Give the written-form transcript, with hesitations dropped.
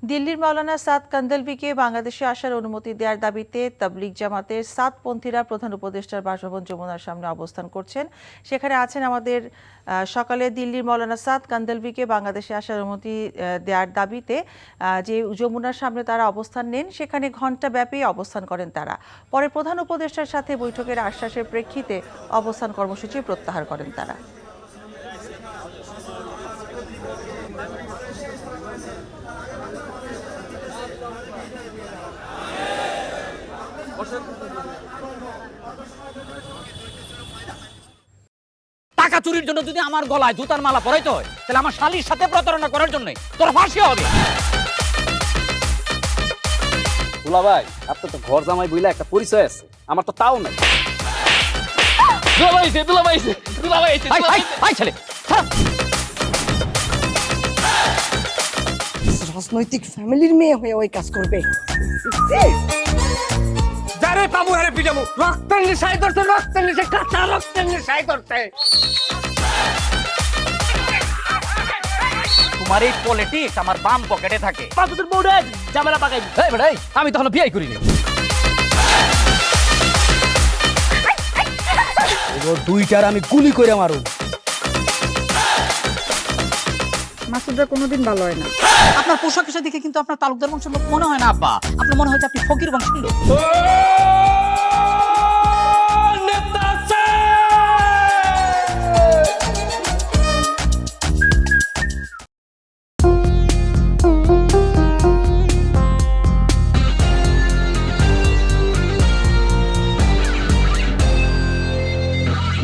দিল্লির মাওলানা সাদ কান্দলভিকে বাংলাদেশে আসার অনুমতি দেওয়ার দাবিতে তাবলিগ জামাতের সাদপন্থীরা প্রধান উপদেষ্টার বাসভবন যমুনার সামনে অবস্থান করছেন। সেখানে আছেন আমাদের সকালে দিল্লির মাওলানা সাদ কান্দলভিকে বাংলাদেশে আসার অনুমতি দেওয়ার দাবিতে যে যমুনার সামনে তারা অবস্থান নেন, সেখানে ঘণ্টাব্যাপী অবস্থান করেন তারা। পরে প্রধান উপদেষ্টার সাথে বৈঠকের আশ্বাসের প্রেক্ষিতে অবস্থান কর্মসূচি প্রত্যাহার করেন তারা। টাকা চুরির জন্য যদি আমার গলায় জুতার মালা পরাইতে হয়, তাহলে আমার শালীর সাথে প্রতারণা করার জন্য তোর ফাঁসি হবে। দুলা ভাই, আপনার তো ঘর জামাই বইলা একটা পরিচয় আছে, আমার তো তাও নাই। রাজনৈতিক ফ্যামিলির মেয়ে হয়ে ওই কাজ করবে। যারে পাবো আরে পিটাবো, রক্তের নেশায় ধরতে, রক্তের নেশায়, কাঁচা রক্তের নেশায় ধরতে। তোমার এই পলিটিক্স আমার বাম পকেটে থাকে। তোদের বউরে ঝামেলা পাকাই। এই বেটাই, আমি তখন বিয়ে করিনি। দুইটার আমি গুলি করে মারু। মাসুদরা কোনোদিন ভালো হয় না। আপনার পোশাক আশাক দেখে কিন্তু আপনার তালুকদার বংশের লোক মনে হয় না আব্বা, আপনার মনে হয় যে আপনি ফকির বংশের লোক।